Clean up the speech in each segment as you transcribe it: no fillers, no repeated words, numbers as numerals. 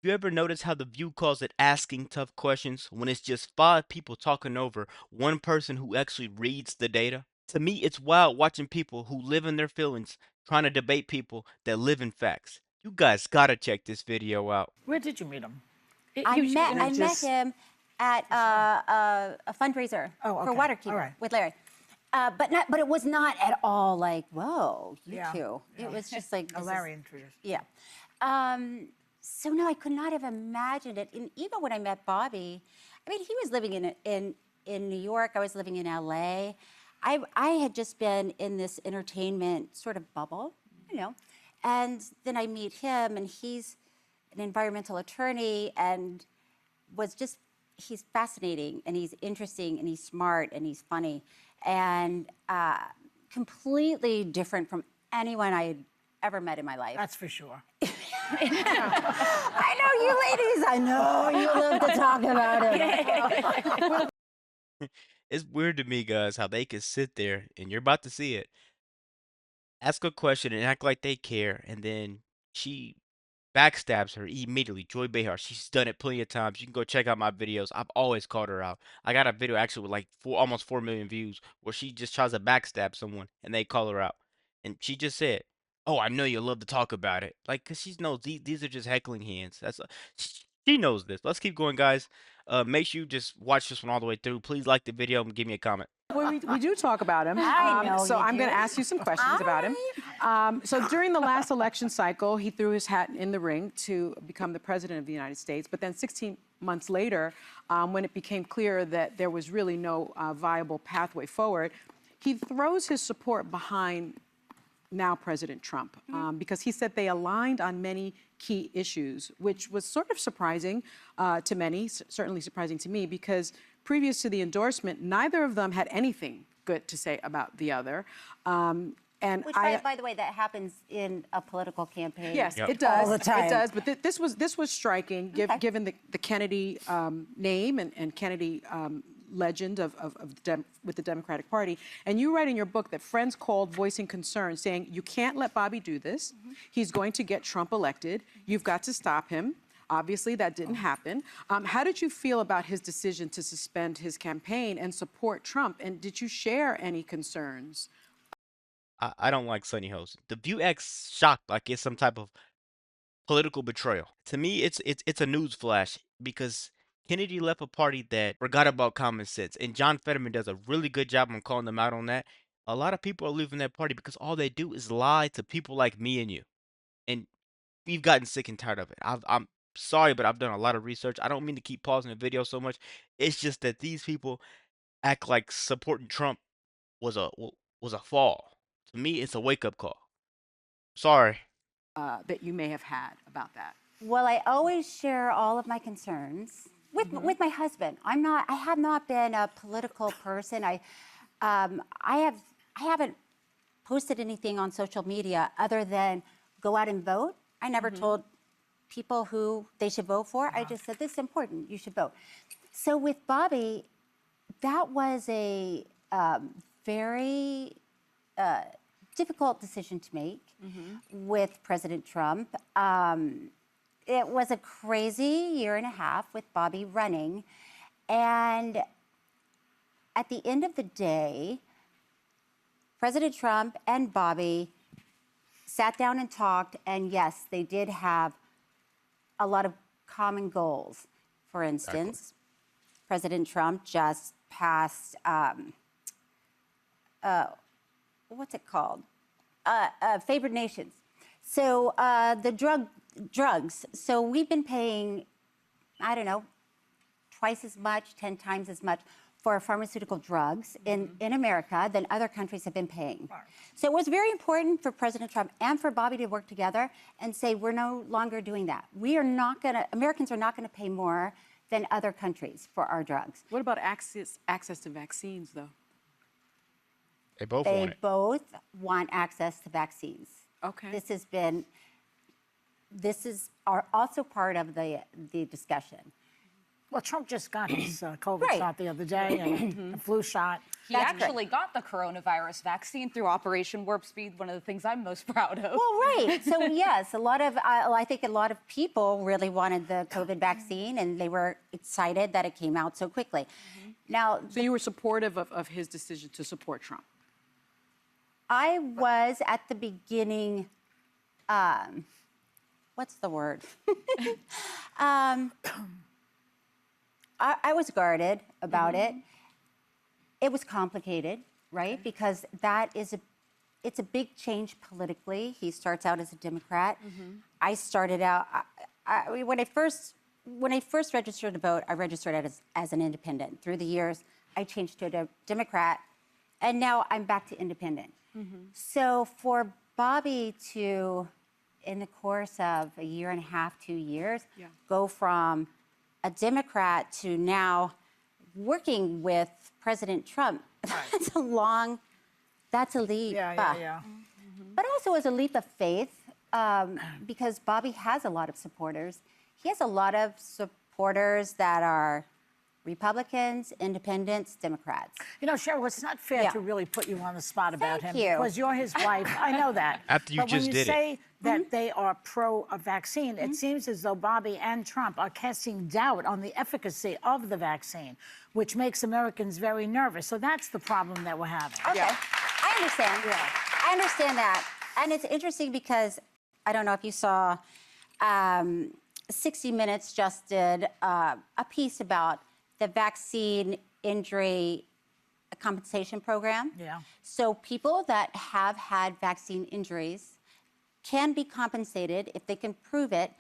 You ever notice how The View calls it asking tough questions when it's just five people talking over one person who actually reads the data? To me, it's wild watching people who live in their feelings trying to debate people that live in facts. You guys gotta check this video out. Where did you meet him? I She was met in I a met just. him at a fundraiser Oh, for okay. Waterkeeper All right. with Larry. But it was not at all like, whoa, you Yeah, two. yeah. It was just like, Oh, this Larry is, introduced. yeah. So no, I could not have imagined it. And even when I met Bobby, I mean, he was living in New York. I was living in LA. I had just been in this entertainment sort of bubble, you know. And then I meet him, and he's an environmental attorney, and was just he's fascinating, and he's interesting, and he's smart, and he's funny, and completely different from anyone I had ever met in my life. That's for sure. I know you ladies. I know you love to talk about it. It's weird to me, guys, how they can sit there and you're about to see it, ask a question and act like they care, and then she backstabs her immediately. Joy Behar, she's done it plenty of times. You can go check out my videos. I've always called her out. I got a video actually with like almost 4 million views where she just tries to backstab someone and they call her out. And she just said, "Oh, I know you love to talk about it." Like, cause she knows these are just heckling hands. She knows this. Let's keep going, guys. Make sure you just watch this one all the way through. Please like the video and give me a comment. Well, we do talk about him. I know so you I'm going do. to ask you some questions about him. So during the last election cycle, he threw his hat in the ring to become the president of the United States. But then 16 months later, when it became clear that there was really no viable pathway forward, he throws his support behind now President Trump, because he said they aligned on many key issues, which was sort of surprising to many, certainly surprising to me, because previous to the endorsement, neither of them had anything good to say about the other. And Which, by the way, that happens in a political campaign. yes, Yep. it does. All the time. It does. But this was striking, Okay. given the Kennedy name and Kennedy legend with the Democratic Party. And you write in your book that friends called voicing concern, saying you can't let Bobby do this. He's going to get Trump elected. You've got to stop him. Obviously, that didn't happen. How did you feel about his decision to suspend his campaign and support Trump? And did you share any concerns? I don't like Sunny Host. The View acts shocked like it's some type of political betrayal. To me, it's a news flash because Kennedy left a party that forgot about common sense, and John Fetterman does a really good job on calling them out on that. A lot of people are leaving that party because all they do is lie to people like me and you, and we've gotten sick and tired of it. I'm sorry, but I've done a lot of research. I don't mean to keep pausing the video so much. It's just that these people act like supporting Trump was a fall. To me, it's a wake up call. Sorry. That you may have had about that? Well, I always share all of my concerns with my husband. I have not been a political person. I haven't posted anything on social media other than go out and vote. I never told people who they should vote for. I just said, this is important, you should vote. So with Bobby, that was a very difficult decision to make with President Trump. It was a crazy year and a half with Bobby running. And at the end of the day, President Trump and Bobby sat down and talked, and yes, they did have a lot of common goals. For instance, President Trump just passed, what's it called? Favored nations. So the drugs. So we've been paying, I don't know, twice as much, 10 times as much for pharmaceutical drugs in America than other countries have been paying. So it was very important for President Trump and for Bobby to work together and say, we're no longer doing that. Americans are not gonna pay more than other countries for our drugs. What about access to vaccines, though? They both They want it. both want access to vaccines. Okay. This is also part of the discussion. Well, Trump just got his COVID Right. shot the other day and the flu shot. He That's actually got the coronavirus vaccine through Operation Warp Speed, one of the things I'm most proud of. Well, right. So yes, a lot of I think a lot of people really wanted the COVID vaccine, and they were excited that it came out so quickly. Now, So you were supportive of his decision to support Trump? I was at the beginning. What's the word? I was guarded about it. It was complicated, right? Because it's a big change politically. He starts out as a Democrat. I started out when I first registered to vote. I registered as an independent. Through the years, I changed to a Democrat, and now I'm back to independent. So for Bobby to, in the course of a year and a half, 2 years, go from a Democrat to now working with President Trump, that's a leap. Yeah. But also as a leap of faith, because Bobby has a lot of supporters. He has a lot of supporters that are Republicans, independents, Democrats. You know, Cheryl, it's not fair Yeah. to really put you on the spot about Thank him you. because you're his wife. I know that. After you but just when you did it. say that they are pro-vaccine, it seems as though Bobby and Trump are casting doubt on the efficacy of the vaccine, which makes Americans very nervous. So that's the problem that we're having. Okay, I understand. Yeah. I understand that. And it's interesting because I don't know if you saw 60 Minutes just did a piece about the vaccine injury compensation program. Yeah. So people that have had vaccine injuries can be compensated if they can prove it.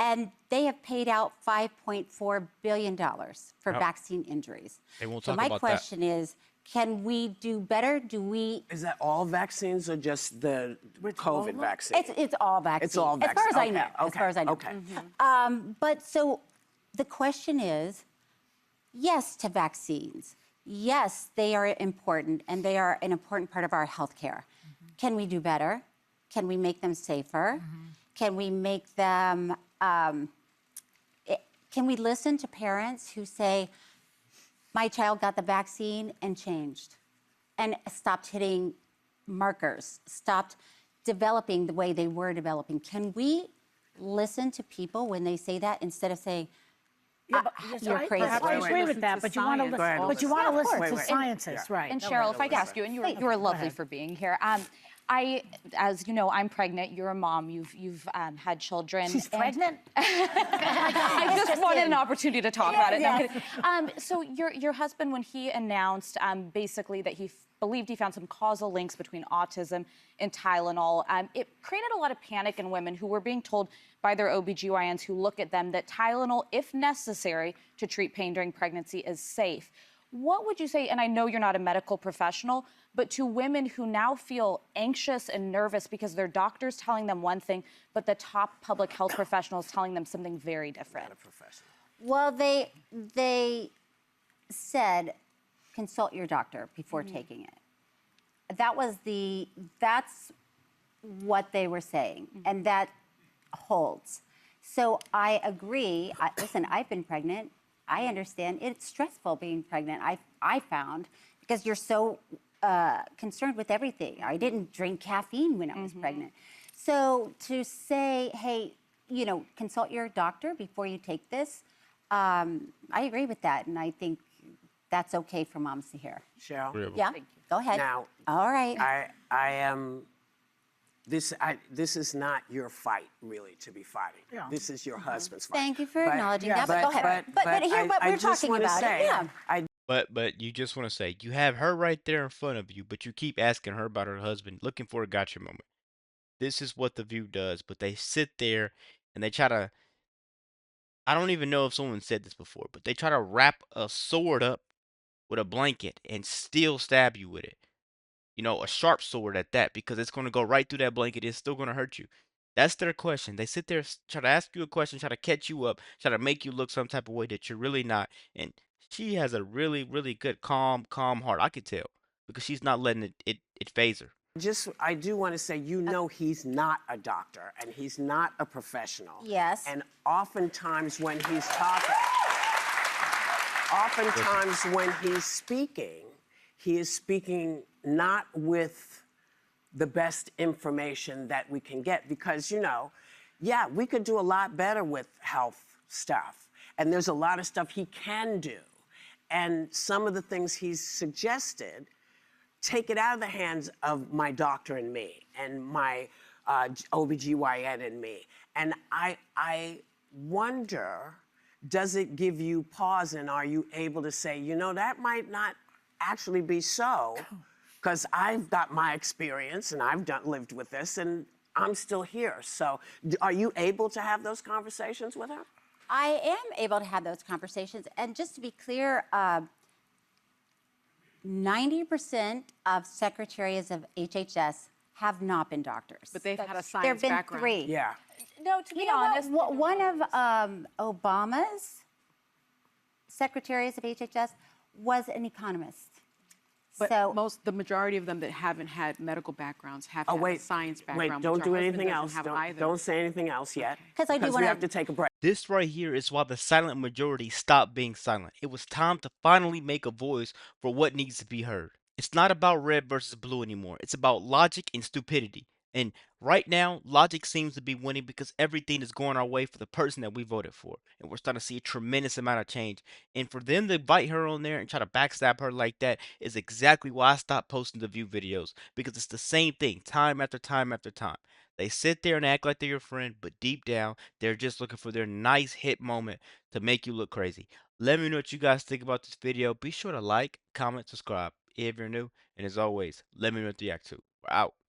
And they have paid out $5.4 billion for vaccine injuries. They won't So talk my about that. question is, can we do better? Do we? Is that all vaccines or just the COVID vaccine? It's all vaccine. It's all As far as I vaccine. know. Okay, As far as I know. okay. But so the question is, yes to vaccines. Yes, they are important, and they are an important part of our health care. Can we do better? Can we make them safer? Can we make them, can we listen to parents who say, my child got the vaccine and changed, and stopped hitting markers, stopped developing the way they were developing? Can we listen to people when they say that instead of saying, you're crazy? Perhaps I agree with that, to but you want to science. but you want to listen to Wait. scientists, right? And Cheryl, if I could ask you, and you were lovely for being here. As you know, I'm pregnant. You're a mom. You've had children. She's and pregnant? I just wanted an opportunity to talk about it. No, I'm Yeah. kidding. So your husband, when he announced basically that he believed he found some causal links between autism and Tylenol, it created a lot of panic in women who were being told by their OBGYNs who look at them that Tylenol, if necessary to treat pain during pregnancy, is safe. What would you say, and I know you're not a medical professional, but to women who now feel anxious and nervous because their doctor's telling them one thing, but the top public health professional is telling them something very different? Well, they said consult your doctor before taking it. That's what they were saying, and that holds. So I agree. Listen, I've been pregnant. I understand it's stressful being pregnant. I found, because you're so concerned with everything. I didn't drink caffeine when I was pregnant. So to say, hey, consult your doctor before you take this, I agree with that, and I think that's okay for moms to hear. Cheryl? Yeah, go ahead. Now, All right. I am. This is not your fight, really, to be fighting. Yeah. This is your husband's fight. Thank you for But- acknowledging that, but go ahead. But hear what I we're just talking wanna about. say, Yeah. But you just want to say you have her right there in front of you, but you keep asking her about her husband, looking for a gotcha moment. This is what The View does, but they sit there and they try to. I don't even know if someone said this before, but they try to wrap a sword up with a blanket and still stab you with it. A sharp sword at that, because it's going to go right through that blanket. It's still going to hurt you. That's their question. They sit there, try to ask you a question, try to catch you up, try to make you look some type of way that you're really not. And she has a really, really good, calm heart. I could tell, because she's not letting it phase her. I do want to say, he's not a doctor and he's not a professional. Yes. And oftentimes when he's talking, Listen, oftentimes when he is speaking not with the best information that we can get because, yeah, we could do a lot better with health stuff. And there's a lot of stuff he can do. And some of the things he's suggested take it out of the hands of my doctor and me and my OBGYN and me. And I wonder, does it give you pause and are you able to say, that might not actually be so because I've got my experience and I've lived with this and I'm still here. So are you able to have those conversations with her? I am able to have those conversations. And just to be clear, 90% of secretaries of HHS have not been doctors. But they've had a There science have been background. 3. Yeah. No, to be You know what? honest, One of Obama's secretaries of HHS was an economist. But So the majority of them that haven't had medical backgrounds have had a science background. Wait, don't which do our husband anything doesn't else. have Don't, either. don't say anything else yet. 'Cause I do we wanna- have to take a break. this right here is why the silent majority stopped being silent. It was time to finally make a voice for what needs to be heard. It's not about red versus blue anymore. It's about logic and stupidity. And right now, logic seems to be winning because everything is going our way for the person that we voted for. And we're starting to see a tremendous amount of change. And for them to invite her on there and try to backstab her like that is exactly why I stopped posting the View videos. Because it's the same thing, time after time after time. They sit there and act like they're your friend, but deep down, they're just looking for their nice hit moment to make you look crazy. Let me know what you guys think about this video. Be sure to like, comment, subscribe if you're new. And as always, let me know what you react to. We're out.